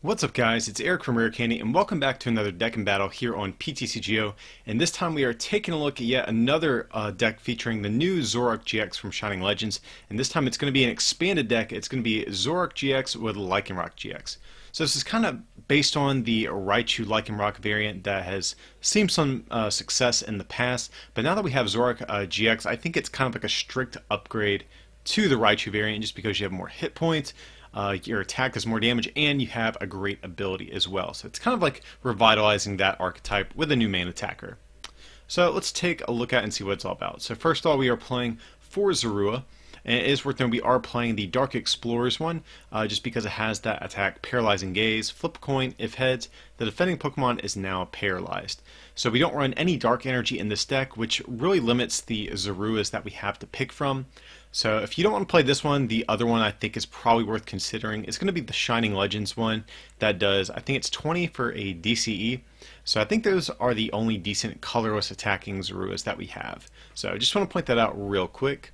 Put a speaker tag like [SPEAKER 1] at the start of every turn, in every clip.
[SPEAKER 1] What's up guys, it's Eric from Rare Candy and welcome back to another deck and battle here on PTCGO, and this time we are taking a look at yet another deck featuring the new Zoroark GX from Shining Legends, and this time it's going to be an expanded deck. It's going to be Zoroark GX with Lycanroc GX. So this is kind of based on the Raichu Lycanroc variant that has seen some success in the past, but now that we have Zoroark GX, I think it's kind of like a strict upgrade to the Raichu variant just because you have more hit points. Your attack does more damage, and you have a great ability as well. So it's kind of like revitalizing that archetype with a new main attacker. So let's take a look at and see what it's all about. So first of all, we are playing for Zorua, and it is worth noting we are playing the Dark Explorers one, just because it has that attack Paralyzing Gaze. Flip a coin, if heads, the defending Pokemon is now paralyzed. So we don't run any Dark Energy in this deck, which really limits the Zoruas that we have to pick from. So if you don't want to play this one, the other one I think is probably worth considering. It's going to be the Shining Legends one that does, I think it's 20 for a DCE. So I think those are the only decent colorless attacking Zoruas that we have. So I just want to point that out real quick.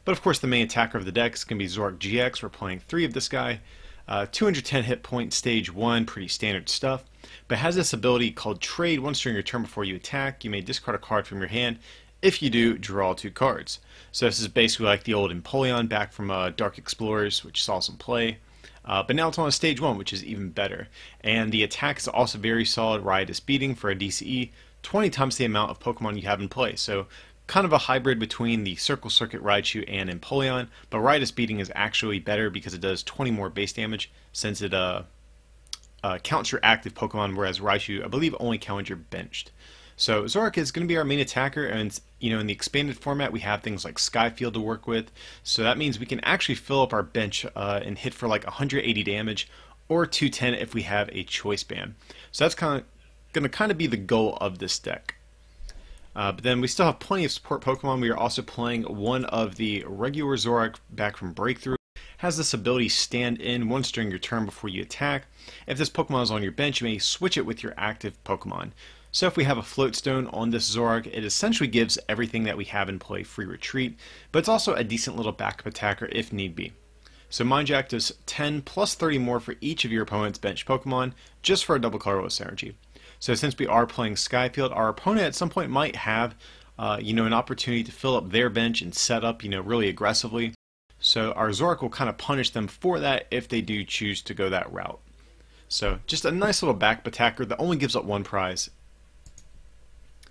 [SPEAKER 1] But of course the main attacker of the deck is going to be Zoroark GX. We're playing 3 of this guy. 210 hit point, stage 1, pretty standard stuff. But it has this ability called Trade. Once during your turn before you attack, you may discard a card from your hand. If you do, draw 2 cards. So this is basically like the old Empoleon back from Dark Explorers, which saw some play. But now it's on a stage 1, which is even better. And the attack is also very solid. Riotous Beating for a DCE, 20 times the amount of Pokemon you have in play. So kind of a hybrid between the Circle Circuit Raichu and Empoleon. But Riotous Beating is actually better because it does 20 more base damage since it counts your active Pokemon, whereas Raichu, I believe, only counts your benched. So Zoroark is going to be our main attacker, and in the expanded format we have things like Sky Field to work with, so that means we can actually fill up our bench and hit for like 180 damage or 210 if we have a choice band. So that's going to be the goal of this deck. But then we still have plenty of support Pokemon. We are also playing one of the regular Zoroark back from Breakthrough. Has this ability Stand In once during your turn before you attack. If this Pokemon is on your bench, you may switch it with your active Pokemon. So if we have a Float Stone on this Zoroark, it essentially gives everything that we have in play free retreat, but it's also a decent little backup attacker if need be. So Mind Jack does 10 plus 30 more for each of your opponent's bench Pokemon, just for a double colorless energy. So since we are playing Skyfield, our opponent at some point might have an opportunity to fill up their bench and set up really aggressively. So our Zoroark will kind of punish them for that if they do choose to go that route. So just a nice little backup attacker that only gives up 1 prize.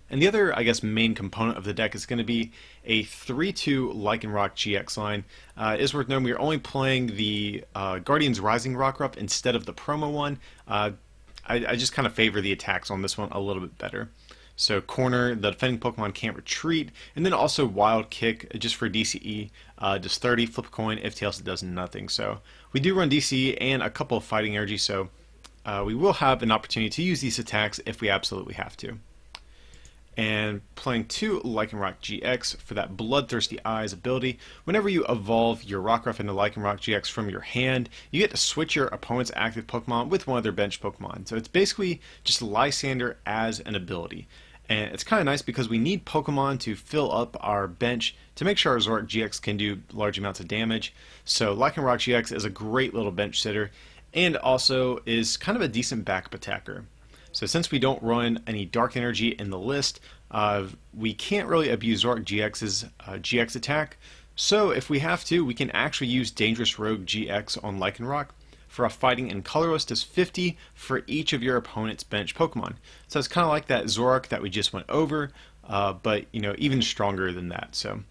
[SPEAKER 1] And the other, I guess, main component of the deck is going to be a 3-2 Lycanroc GX line. It is worth noting we are only playing the Guardians Rising Rockruff instead of the promo one. I just kind of favor the attacks on this one a little bit better. So corner, the defending Pokemon can't retreat, and then also Wild Kick just for DCE, does 30, flip a coin, if tails it does nothing. So we do run DCE and a couple of fighting energy, so we will have an opportunity to use these attacks if we absolutely have to. And playing 2 Lycanroc GX for that Bloodthirsty Eyes ability. Whenever you evolve your Rockruff into Lycanroc GX from your hand, you get to switch your opponent's active Pokemon with one of their bench Pokemon. So it's basically just Lysander as an ability. And it's kind of nice because we need Pokemon to fill up our bench to make sure our Zoroark GX can do large amounts of damage. So Lycanroc GX is a great little bench sitter and also is kind of a decent backup attacker. So since we don't run any Dark Energy in the list, we can't really abuse Zoroark GX's GX attack. So if we have to, we can actually use Dangerous Rogue GX on Lycanroc for a fighting and colorless. Does 50 for each of your opponent's bench Pokemon. So it's kind of like that Zoroark that we just went over, but even stronger than that. So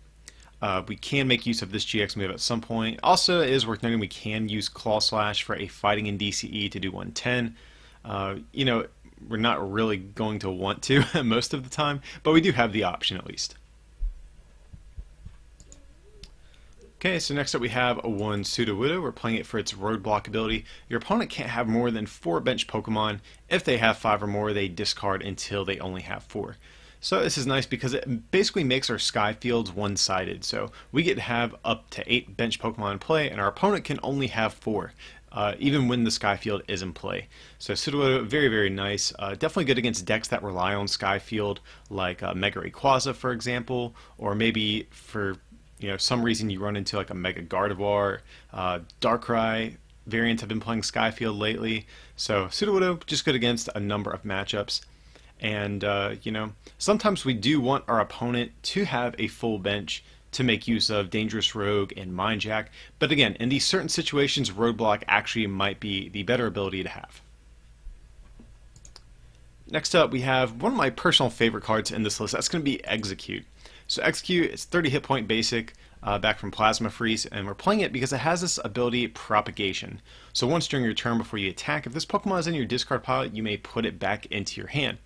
[SPEAKER 1] we can make use of this GX move at some point. Also, it is worth noting we can use Claw Slash for a fighting in DCE to do 110. We're not really going to want to most of the time, but we do have the option at least. Okay, so next up we have one Sudowoodo. We're playing it for its Roadblock ability. Your opponent can't have more than 4 bench Pokemon. If they have 5 or more, they discard until they only have 4. So this is nice because it basically makes our Sky Fields one-sided. So we get to have up to 8 bench Pokemon in play, and our opponent can only have 4. Even when the Sky Field is in play. So Sudowoodo, very, very nice. Definitely good against decks that rely on Sky Field, like Mega Rayquaza, for example, or maybe for some reason you run into like a Mega Gardevoir, Darkrai. variants have been playing Sky Field lately, so Sudowoodo just good against a number of matchups. And, you know, sometimes we do want our opponent to have a full bench to make use of Dangerous Rogue and Mind Jack, but again, in these certain situations, Roadblock actually might be the better ability to have. Next up, we have one of my personal favorite cards in this list. That's going to be Execute. So Execute is 30 hit point basic, back from Plasma Freeze, and we're playing it because it has this ability, Propagation. So once during your turn before you attack, if this Pokemon is in your discard pile, you may put it back into your hand.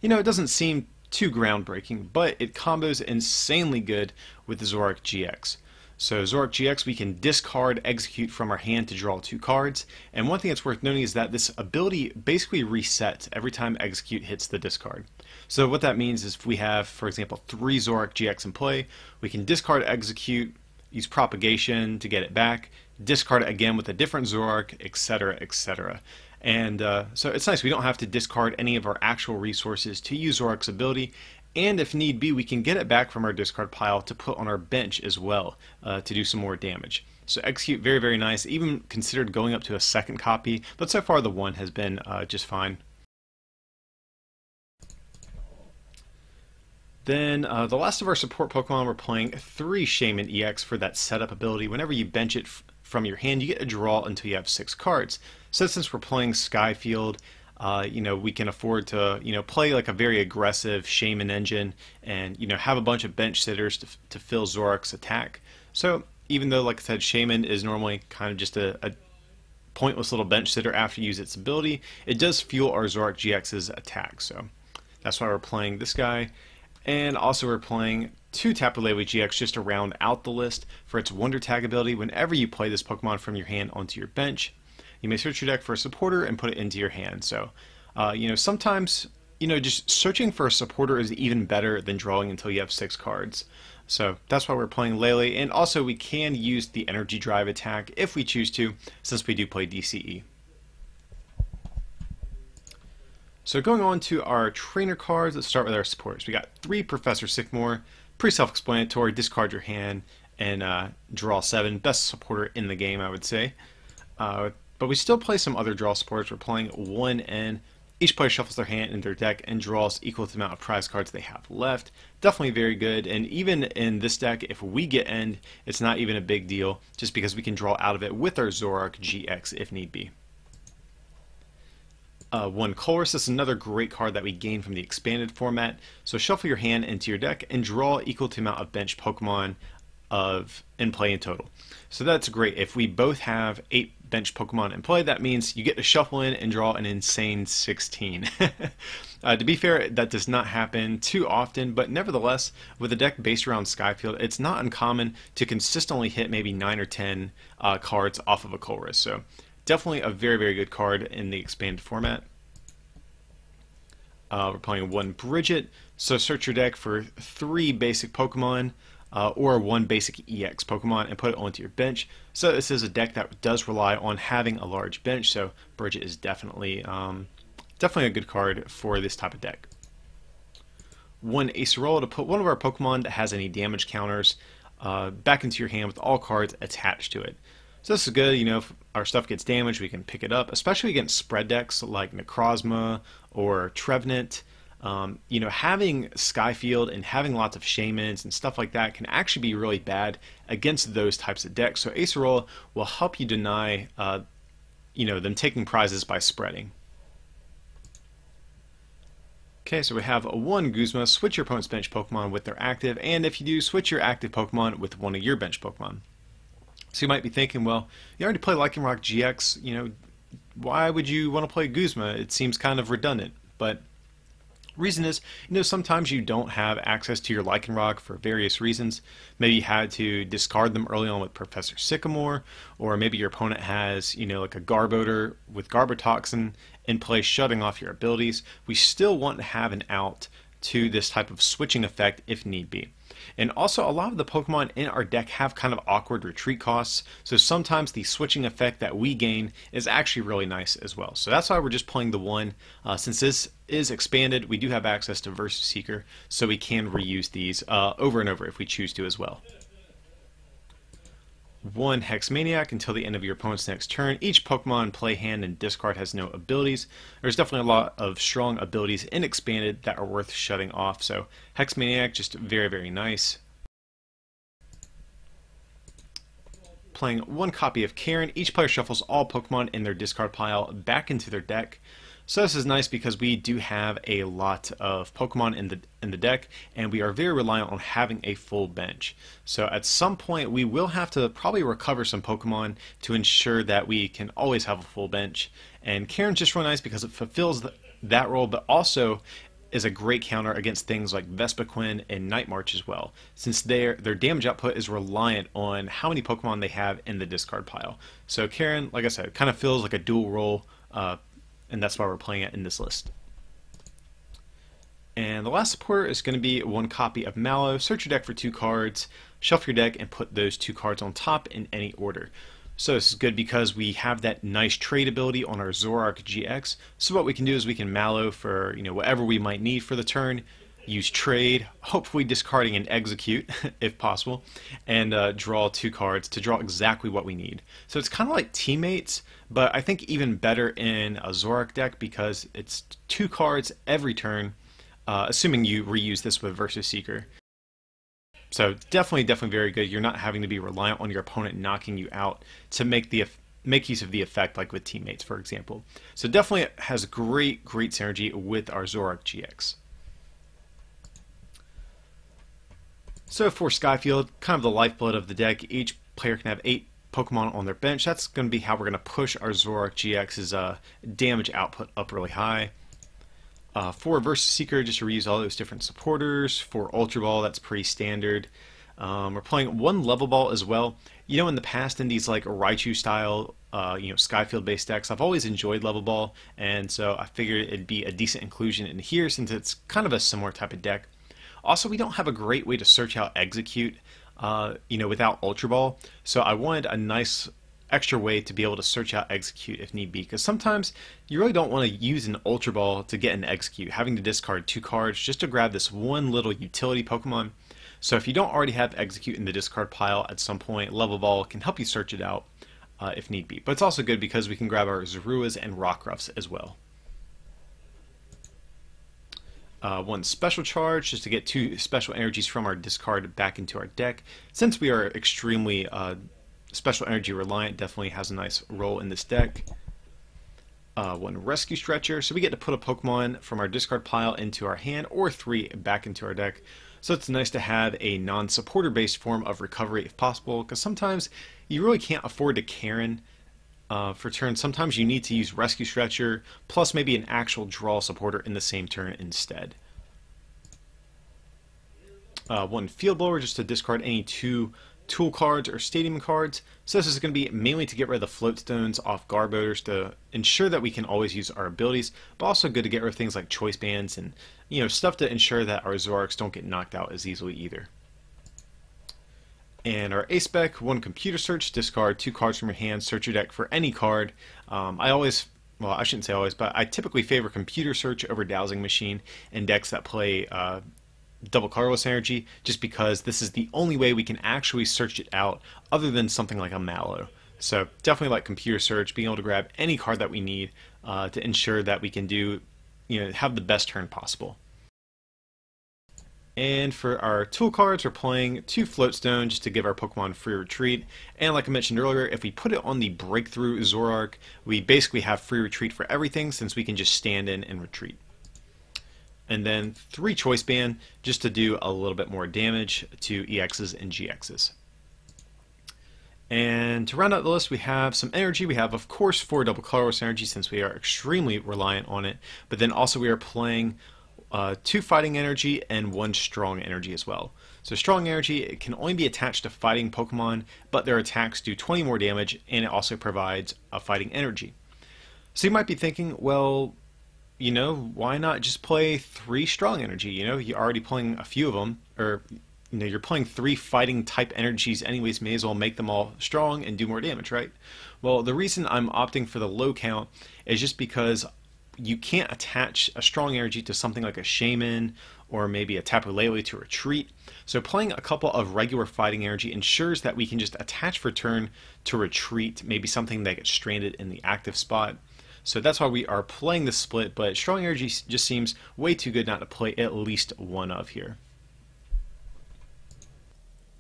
[SPEAKER 1] You know, it doesn't seem too groundbreaking, but it combos insanely good with the Zoroark GX. So Zoroark GX, we can discard Execute from our hand to draw 2 cards, and one thing that's worth noting is that this ability basically resets every time Execute hits the discard. So what that means is if we have, for example, 3 Zoroark GX in play, we can discard Execute, use Propagation to get it back, discard it again with a different Zoroark, etc., etc. And so it's nice, we don't have to discard any of our actual resources to use Zoroark's ability, and if need be, we can get it back from our discard pile to put on our bench as well to do some more damage. So Execute, very, very nice, even considered going up to a second copy, but so far the one has been just fine. Then the last of our support Pokemon, we're playing 3 Shaman EX for that setup ability. Whenever you bench it from your hand, you get a draw until you have 6 cards. So since we're playing Sky Field, you know, we can afford to, you know, play like a very aggressive Shaman engine and, you know, have a bunch of bench sitters to fill Zoroark's attack. So even though, like I said, Shaman is normally kind of just a pointless little bench sitter after you use its ability, it does fuel our Zoroark GX's attack. So that's why we're playing this guy. And also we're playing 2 Tapu Lele GX just to round out the list for its Wonder Tag ability. Whenever you play this Pokemon from your hand onto your bench, you may search your deck for a supporter and put it into your hand. So, you know, sometimes, you know, just searching for a supporter is even better than drawing until you have 6 cards. So that's why we're playing Lele. And also we can use the Energy Drive attack if we choose to, since we do play DCE. So going on to our trainer cards, let's start with our supporters. We got 3 Professor Sycamore, pretty self-explanatory, discard your hand and draw 7. Best supporter in the game, I would say. But we still play some other draw supporters. We're playing 1 N. Each player shuffles their hand in their deck and draws equal to the amount of prize cards they have left. Definitely very good, and even in this deck, if we get End, it's not even a big deal, just because we can draw out of it with our Zoroark GX if need be. 1 Colress is another great card that we gain from the expanded format. So shuffle your hand into your deck and draw equal to the amount of bench Pokemon in play in total. So that's great. If we both have 8 bench Pokemon in play, that means you get to shuffle in and draw an insane 16. To be fair, that does not happen too often, but nevertheless, with a deck based around Skyfield, it's not uncommon to consistently hit maybe 9 or 10 cards off of a Colress. So definitely a very, very good card in the expanded format. We're playing 1 Bridget, so search your deck for 3 basic Pokemon, or 1 basic EX Pokemon and put it onto your bench. So this is a deck that does rely on having a large bench, so Bridget is definitely a good card for this type of deck. 1 Acerola to put one of our Pokemon that has any damage counters back into your hand with all cards attached to it. So this is good, you know, if our stuff gets damaged, we can pick it up, especially against spread decks like Necrozma or Trevenant. You know, having Skyfield and having lots of Shamans and stuff like that can actually be really bad against those types of decks. So Acerola will help you deny, you know, them taking prizes by spreading. Okay, so we have 1 Guzma. Switch your opponent's bench Pokemon with their active, and if you do, switch your active Pokemon with one of your bench Pokemon. So you might be thinking, well, you already play Lycanroc GX, you know, why would you want to play Guzma? It seems kind of redundant, but reason is, you know, sometimes you don't have access to your Lycanroc for various reasons. Maybe you had to discard them early on with Professor Sycamore, or maybe your opponent has, you know, like a Garbodor with Garbotoxin in place shutting off your abilities. We still want to have an out to this type of switching effect if need be. And also, a lot of the Pokemon in our deck have kind of awkward retreat costs, so sometimes the switching effect that we gain is actually really nice as well. So that's why we're just playing the 1. Since this is expanded, we do have access to Versus Seeker, so we can reuse these over and over if we choose to as well. one Hex Maniac until the end of your opponent's next turn. Each Pokemon in play, hand, and discard has no abilities. There's definitely a lot of strong abilities in Expanded that are worth shutting off, so Hex Maniac, just very, very nice. Playing one copy of Karen, each player shuffles all Pokemon in their discard pile back into their deck. So this is nice because we do have a lot of Pokemon in the deck, and we are very reliant on having a full bench. So at some point we will have to probably recover some Pokemon to ensure that we can always have a full bench. And Karen's just real nice because it fulfills that role, but also is a great counter against things like Vespiquen and Night March as well, since their damage output is reliant on how many Pokemon they have in the discard pile. So Karen, like I said, kind of feels like a dual role, and that's why we're playing it in this list. And the last supporter is going to be one copy of Mallow. Search your deck for 2 cards, shuffle your deck, and put those 2 cards on top in any order. So this is good because we have that nice trade ability on our Zoroark GX. So what we can do is we can Mallow for whatever we might need for the turn, use trade, hopefully discarding an execute if possible, and draw 2 cards to draw exactly what we need. So it's kind of like Teammates, but I think even better in a Zoroark deck because it's 2 cards every turn, assuming you reuse this with Versus Seeker. So definitely very good. You're not having to be reliant on your opponent knocking you out to make use of the effect, like with Teammates, for example. So definitely it has great synergy with our Zoroark GX. So for Sky Field, kind of the lifeblood of the deck, each player can have 8 Pokemon on their bench. That's going to be how we're going to push our Zoroark GX's damage output up really high. For Versus Seeker, just to reuse all those different supporters. For Ultra Ball, that's pretty standard. We're playing one Level Ball as well. In the past, in these like Raichu style, Skyfield based decks, I've always enjoyed Level Ball, and so I figured it'd be a decent inclusion in here since it's kind of a similar type of deck. Also, we don't have a great way to search out Execute, without Ultra Ball, so I wanted a nice extra way to be able to search out Execute if need be, because sometimes you really don't want to use an Ultra Ball to get an Execute, having to discard 2 cards just to grab this one little utility Pokemon. So if you don't already have Execute in the discard pile at some point, Level Ball can help you search it out if need be. But it's also good because we can grab our Zoruas and Rockruffs as well. One Special Charge just to get 2 special energies from our discard back into our deck. Since we are extremely special energy reliant, definitely has a nice role in this deck. One Rescue Stretcher, so we get to put a Pokemon from our discard pile into our hand, or 3 back into our deck. So it's nice to have a non-supporter based form of recovery if possible, because sometimes you really can't afford to Karen for turn. Sometimes you need to use Rescue Stretcher plus maybe an actual draw supporter in the same turn instead. One Field Blower just to discard any 2 tool cards or stadium cards. So this is going to be mainly to get rid of the float stones off Garboders to ensure that we can always use our abilities, but also good to get rid of things like choice bands and stuff to ensure that our Zoroarks don't get knocked out as easily either. And our A-Spec, one Computer Search, discard 2 cards from your hand, search your deck for any card. I shouldn't say always, but I typically favor Computer Search over Dowsing Machine in decks that play double colorless energy, just because this is the only way we can actually search it out other than something like a Mallow. So definitely like Computer Search, being able to grab any card that we need to ensure that we can have the best turn possible. And for our tool cards, we're playing 2 Floatstone just to give our Pokemon free retreat. And like I mentioned earlier, if we put it on the Breakthrough Zoroark, we basically have free retreat for everything since we can just stand in and retreat. And then 3 Choice Band just to do a little bit more damage to EXs and GXs. And to round out the list, we have some energy. We have, of course, 4 double colorless energy since we are extremely reliant on it. But then also we are playing 2 fighting energy and 1 strong energy as well. So strong energy, it can only be attached to fighting Pokemon, but their attacks do 20 more damage, and it also provides a fighting energy. So you might be thinking, well, why not just play 3 strong energy? You're already playing a few of them, or you're playing 3 fighting type energies anyways, may as well make them all strong and do more damage, right? Well, the reason I'm opting for the low count is just because you can't attach a strong energy to something like a Shaman or maybe a Tapu Lele to retreat. So playing a couple of regular fighting energy ensures that we can just attach for turn to retreat, maybe something that gets stranded in the active spot. So that's why we are playing this split, but strong energy just seems way too good not to play at least one of here.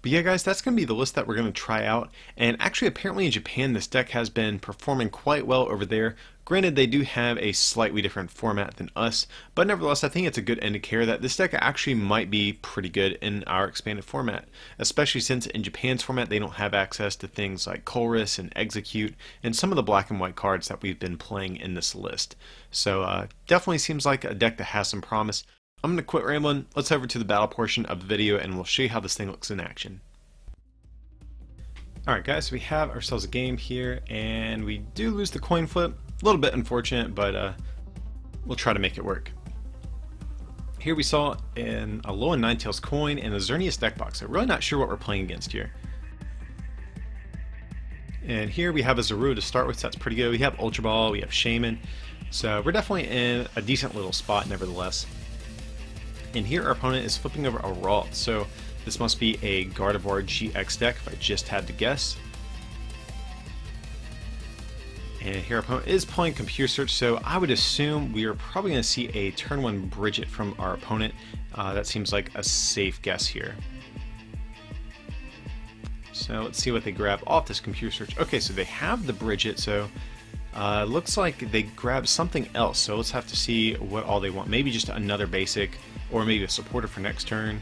[SPEAKER 1] But yeah guys, that's going to be the list that we're going to try out, and actually apparently in Japan this deck has been performing quite well over there. Granted, they do have a slightly different format than us, but nevertheless I think it's a good indicator that this deck actually might be pretty good in our expanded format, especially since in Japan's format they don't have access to things like Colress and Execute and some of the black and white cards that we've been playing in this list. So definitely seems like a deck that has some promise. I'm going to quit rambling, let's head over to the battle portion of the video and we'll show you how this thing looks in action. Alright guys, so we have ourselves a game here and we do lose the coin flip. A little bit unfortunate, but we'll try to make it work. Here we saw a Alolan Ninetales coin and a Xerneas deck box, so really not sure what we're playing against here. And here we have a Zorua to start with, so that's pretty good. We have Ultra Ball, we have Shaman, so we're definitely in a decent little spot nevertheless. And here our opponent is flipping over a Ralt, so this must be a Gardevoir GX deck if I just had to guess. And here our opponent is playing Computer Search, so I would assume we are probably going to see a turn 1 Bridget from our opponent. That seems like a safe guess here. So let's see what they grab off this Computer Search. Okay, so they have the Bridget, so looks like they grab something else, so let's have to see what all they want. Maybe just another basic, or maybe a supporter for next turn.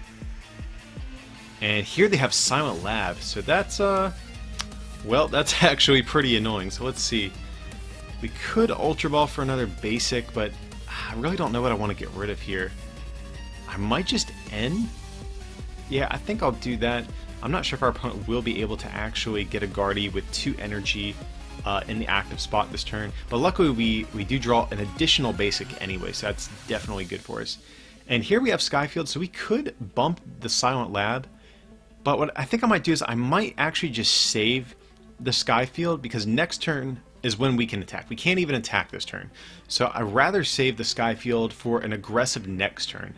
[SPEAKER 1] And here they have Silent Lab, so that's well, that's actually pretty annoying. So let's see. We could Ultra Ball for another basic, but I really don't know what I want to get rid of here. I might just end. Yeah, I think I'll do that. I'm not sure if our opponent will be able to actually get a Guardy with 2 energy in the active spot this turn, but luckily we do draw an additional basic anyway, so that's definitely good for us. And here we have Sky Field, so we could bump the Silent Lab, but what I think I might do is I might actually just save the Sky Field, because next turn is when we can attack. We can't even attack this turn, so I'd rather save the Sky Field for an aggressive next turn.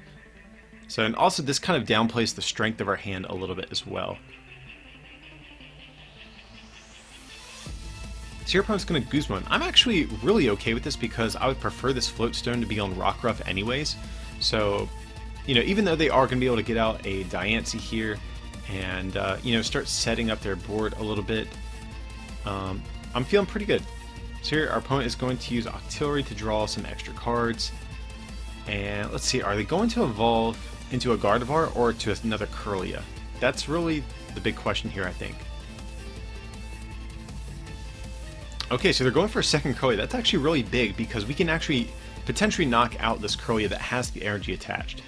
[SPEAKER 1] So, and also this kind of downplays the strength of our hand a little bit as well. So your opponent's going to Guzman. I'm actually really okay with this because I would prefer this Floatstone to be on Rockruff anyways. So, you know, even though they are going to be able to get out a Diancie here and, you know, start setting up their board a little bit, I'm feeling pretty good. So here our opponent is going to use Octillery to draw some extra cards. And let's see, are they going to evolve into a Gardevoir or to another Kirlia? That's really the big question here, I think. Okay, so they're going for a second Kirlia. That's actually really big because we can actually potentially knock out this Kirlia that has the energy attached.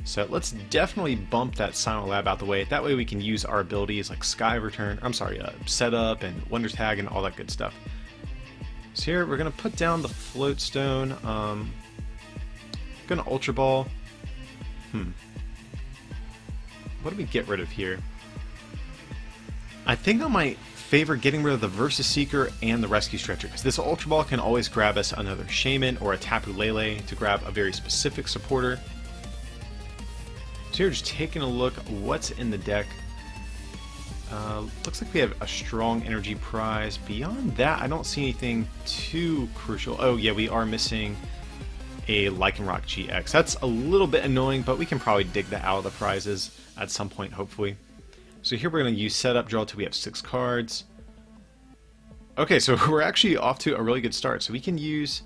[SPEAKER 1] So let's definitely bump that Silent Lab out the way. That way we can use our abilities like Setup and Wonder Tag and all that good stuff. So here we're going to put down the Floatstone. Gonna Ultra Ball. What do we get rid of here? I think I might favor getting rid of the Versus Seeker and the Rescue Stretcher, because this Ultra Ball can always grab us another Shaman or a Tapu Lele to grab a very specific supporter. So here, just taking a look at what's in the deck. Looks like we have a strong energy prize. Beyond that, I don't see anything too crucial. Oh yeah, we are missing a Lycanroc GX. That's a little bit annoying, but we can probably dig that out of the prizes at some point, hopefully. So here we're going to use Setup, draw till we have 6 cards. Okay, so we're actually off to a really good start. So we can use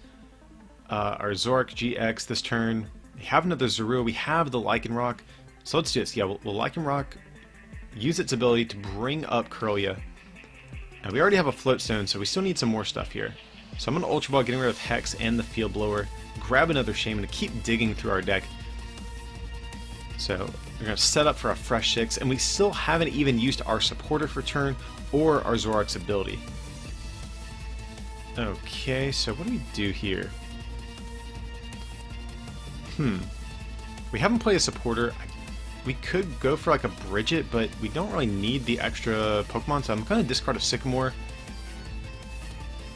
[SPEAKER 1] our Zoroark GX this turn. We have another Zorua. We have the Lycanroc. So let's do this. Yeah, we'll Lycanroc use its ability to bring up Kirlia. And we already have a Floatstone, so we still need some more stuff here. So I'm going to Ultra Ball, getting rid of Hex and the Field Blower. Grab another Shaman to keep digging through our deck. So we're going to set up for a fresh 6, and we still haven't even used our supporter for turn or our Zoroark's ability. Okay, so what do we do here? We haven't played a supporter. We could go for like a Bridget, but we don't really need the extra Pokemon, so I'm going to discard a Sycamore.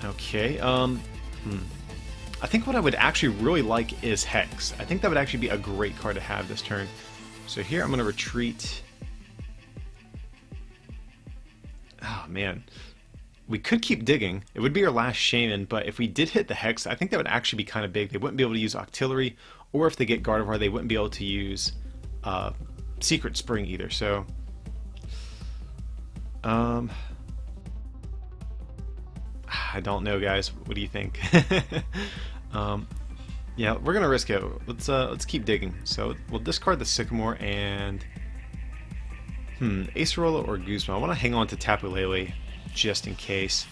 [SPEAKER 1] Okay, I think what I would actually really like is Hex. I think that would actually be a great card to have this turn. So here I'm going to retreat. Oh man. We could keep digging. It would be our last Shaman, but if we did hit the Hex, I think that would actually be kind of big. They wouldn't be able to use Octillery, or if they get Gardevoir, they wouldn't be able to use Secret Spring either. So, I don't know, guys. What do you think? Yeah, we're gonna risk it. Let's keep digging. So we'll discard the Sycamore and Acerola or Guzma. I want to hang on to Tapu Lele just in case.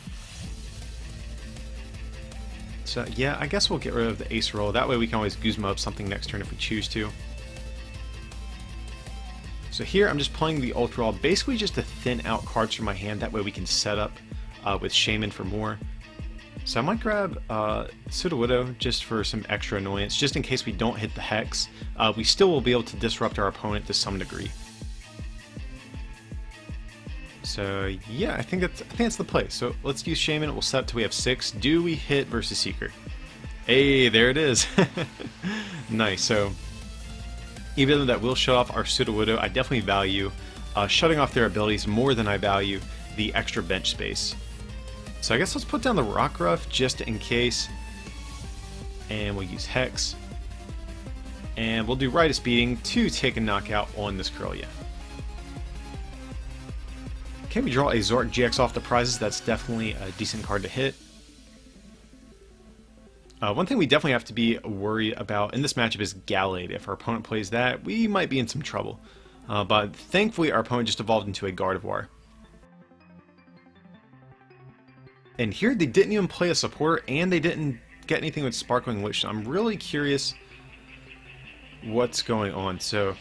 [SPEAKER 1] So yeah, I guess we'll get rid of the Acerola. That way we can always Guzma up something next turn if we choose to. So here I'm just playing the Ultra Ball, basically just to thin out cards from my hand. That way we can set up with Shaman for more. So I might grab Sudowoodo just for some extra annoyance, just in case we don't hit the Hex. We still will be able to disrupt our opponent to some degree. So yeah, I think that's the play. So let's use Shaman. We'll set up till we have 6. Do we hit versus Secret? Hey, there it is. Nice. So even though that will shut off our Sudowoodo, I definitely value shutting off their abilities more than I value the extra bench space. So I guess let's put down the Rockruff just in case, and we'll use Hex, and we'll do Rite of Speeding to take a knockout on this Kirlia. Okay, we draw a Zoroark GX off the prizes. That's definitely a decent card to hit. One thing we definitely have to be worried about in this matchup is Gallade. If our opponent plays that, we might be in some trouble. But thankfully our opponent just evolved into a Gardevoir. And here they didn't even play a supporter, and they didn't get anything with Sparkling Witch. So I'm really curious what's going on. So,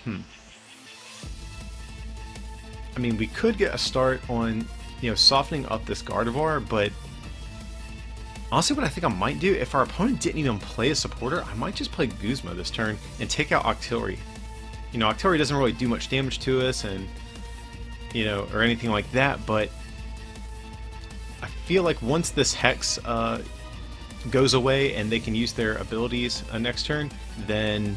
[SPEAKER 1] I mean, we could get a start on, softening up this Gardevoir, but honestly what I think I might do, if our opponent didn't even play a supporter, I might just play Guzma this turn and take out Octillery. Octillery doesn't really do much damage to us, and, or anything like that, but I feel like once this Hex goes away and they can use their abilities next turn, then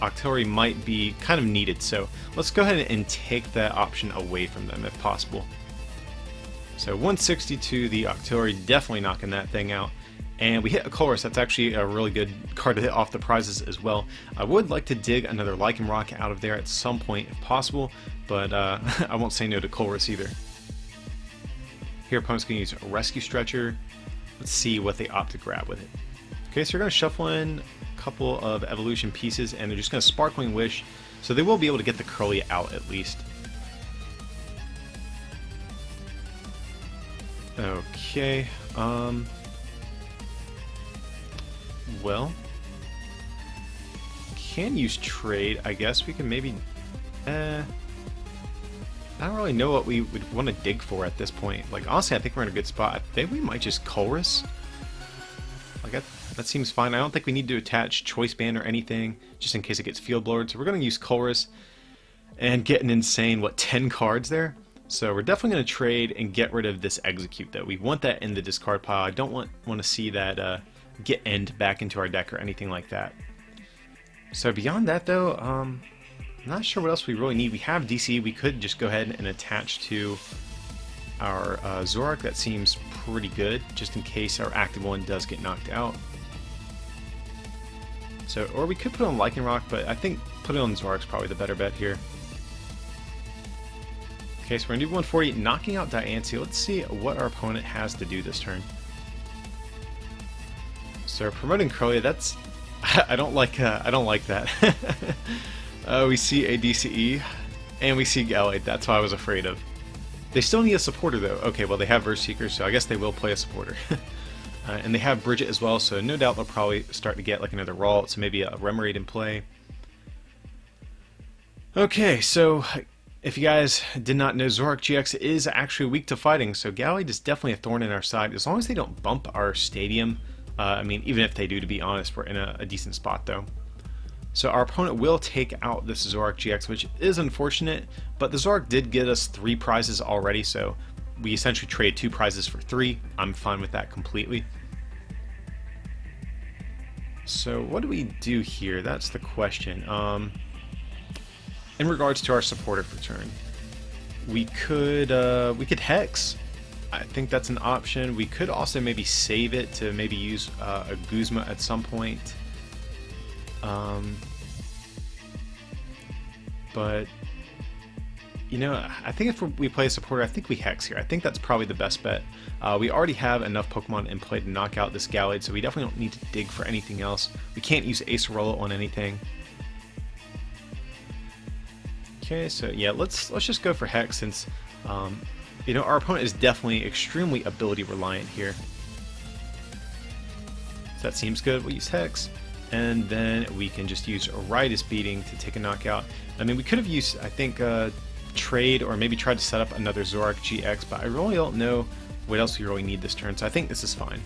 [SPEAKER 1] Octillery might be kind of needed. So let's go ahead and take that option away from them if possible. So 160 to the Octillery, definitely knocking that thing out. And we hit a Colress. That's actually a really good card to hit off the prizes as well. I would like to dig another Lycanroc out of there at some point if possible, but I won't say no to Colress either. Here opponent's going to use a Rescue Stretcher. Let's see what they opt to grab with it. Okay, so we're going to shuffle in a couple of evolution pieces, and they're just going to Sparkling Wish, so they will be able to get the Kirlia out at least. Okay, well, can use trade. I guess we can maybe, I don't really know what we would want to dig for at this point. Like, honestly, I think we're in a good spot. I think we might just Colress. Like, that seems fine. I don't think we need to attach Choice Band or anything, just in case it gets Field Blowed. So we're going to use Colress and get an insane, 10 cards there? So we're definitely going to trade and get rid of this Execute, though. We want that in the discard pile. I don't want to see that get End back into our deck or anything like that. So beyond that, though, I'm not sure what else we really need. We have DC. We could just go ahead and attach to our Zoroark. That seems pretty good, just in case our active one does get knocked out. So, or we could put on Lycanroc, but I think putting on Zoroark's probably the better bet here. Okay, so we're gonna do 140, knocking out Diancie. Let's see what our opponent has to do this turn. So promoting Kirlia, that's I don't like that. We see a DCE, and we see Gallade. That's what I was afraid of. They still need a supporter, though. Okay, well, they have Verse Seeker, so I guess they will play a supporter. And they have Bridget as well, so no doubt they'll probably start to get like another Ralt, so maybe a Remoraid in play. Okay, so if you guys did not know, Zoroark GX is actually weak to fighting, so Gallade is definitely a thorn in our side. As long as they don't bump our stadium, I mean, even if they do, to be honest, we're in a decent spot, though. So our opponent will take out this Zoroark GX, which is unfortunate, but the Zoroark did get us 3 prizes already, so we essentially trade 2 prizes for 3. I'm fine with that completely. So what do we do here? That's the question. In regards to our supporter for turn, we could Hex. I think that's an option. We could also maybe save it to maybe use a Guzma at some point. But you know, I think if we play a supporter, I think we Hex here. I think that's probably the best bet. We already have enough Pokemon in play to knock out this Gallade, so we definitely don't need to dig for anything else. We can't use Acerola on anything. Okay, so yeah, let's just go for Hex since you know, our opponent is definitely extremely ability reliant here. So that seems good. We'll use Hex, and then we can just use Riotous Beating to take a knockout. I mean, we could have used, I think, trade or maybe try to set up another Zoroark GX, but I really don't know what else we really need this turn, so I think this is fine.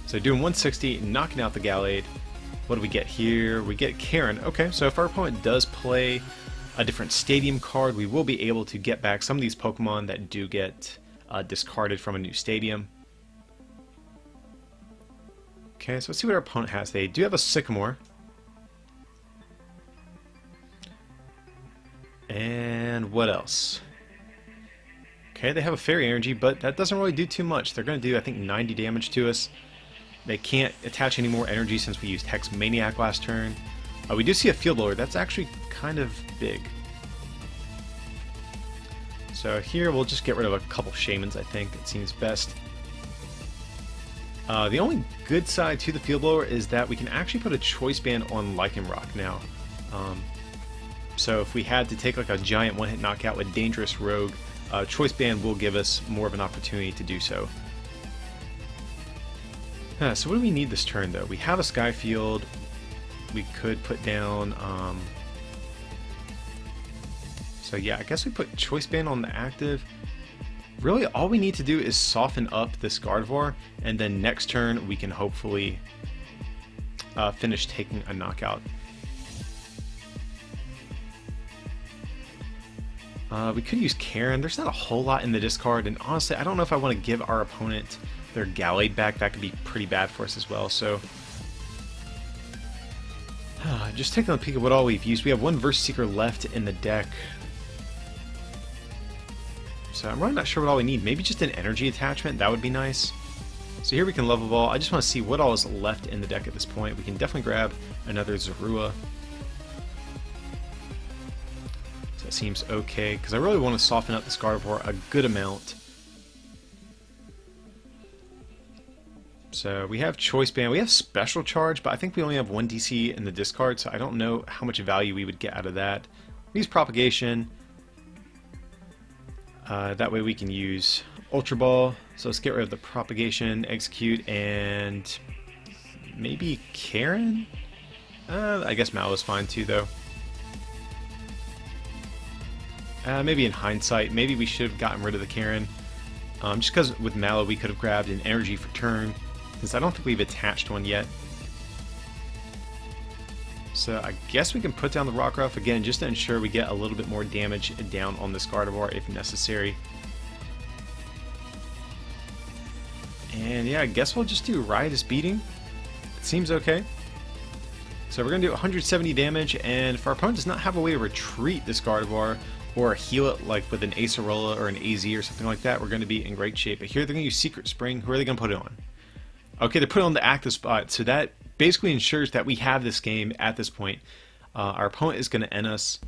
[SPEAKER 1] So doing 160, knocking out the Gallade. What do we get here? We get Karen. Okay, so if our opponent does play a different stadium card, we will be able to get back some of these Pokemon that do get discarded from a new stadium. Okay, so let's see what our opponent has. They do have a Sycamore. And what else? Okay, they have a Fairy Energy, but that doesn't really do too much. They're going to do, I think, 90 damage to us. They can't attach any more energy since we used Hex Maniac last turn. We do see a Field Blower. That's actually kind of big. So here we'll just get rid of a couple Shamans, I think. It seems best. The only good side to the Field Blower is that we can actually put a Choice Band on Lycanroc now. So if we had to take like a giant one-hit knockout with Dangerous Rogue, Choice Band will give us more of an opportunity to do so. So what do we need this turn though? We have a Sky Field. We could put down... So yeah, I guess we put Choice Band on the active. Really, all we need to do is soften up this Gardevoir, and then next turn we can hopefully finish taking a knockout. We could use Karen. There's not a whole lot in the discard, and honestly, I don't know if I want to give our opponent their Gallade back. That could be pretty bad for us as well, so... just taking a peek at what all we've used. We have one Verse Seeker left in the deck. So I'm really not sure what all we need. Maybe just an energy attachment. That would be nice. So here we can level ball. I just want to see what all is left in the deck at this point. We can definitely grab another Zorua. So that seems okay, because I really want to soften up this Gardevoir a good amount. So we have Choice Band, we have Special Charge, but I think we only have 1 DC in the discard, so I don't know how much value we would get out of that. We use Propagation. That way we can use Ultra Ball. So let's get rid of the Propagation, Execute, and maybe Karen? I guess Mallow is fine too, though. Maybe in hindsight, maybe we should have gotten rid of the Karen. Just because with Mallow we could have grabbed an Energy for turn, since I don't think we've attached one yet. So I guess we can put down the Rockruff again, just to ensure we get a little bit more damage down on this Gardevoir if necessary. And yeah, I guess we'll just do Riotous Beating. It seems okay. So we're going to do 170 damage, and if our opponent does not have a way to retreat this Gardevoir, or heal it like with an Acerola or an AZ or something like that, we're going to be in great shape. But here they're going to use Secret Spring. Who are they going to put it on? Okay, they're putting it on the active spot, so that basically ensures that we have this game at this point. Our opponent is going to end us.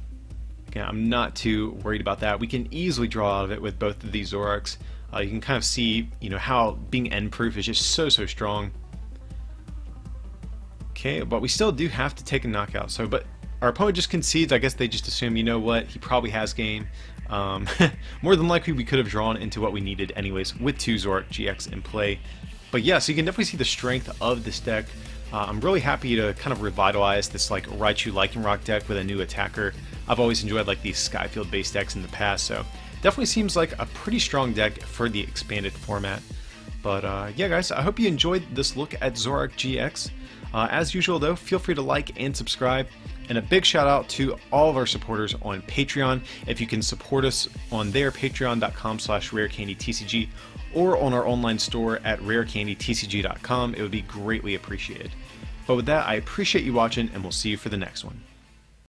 [SPEAKER 1] Again, I'm not too worried about that. We can easily draw out of it with both of these Zoroarks. You can kind of see, you know, how being end-proof is just so strong. Okay, but we still do have to take a knockout. So, but our opponent just concedes. I guess they just assume, you know what, he probably has game. More than likely, we could have drawn into what we needed anyways with 2 Zoroark GX in play. But yeah, so you can definitely see the strength of this deck. I'm really happy to kind of revitalize this like Raichu Lycanroc deck with a new attacker. I've always enjoyed like these Sky Field based decks in the past, so definitely seems like a pretty strong deck for the expanded format. But yeah guys, I hope you enjoyed this look at Zoroark GX. As usual though, feel free to like and subscribe. And a big shout out to all of our supporters on Patreon. If you can support us on there, patreon.com/rarecandytcg, or on our online store at rarecandytcg.com, it would be greatly appreciated. But with that, I appreciate you watching, and we'll see you for the next one.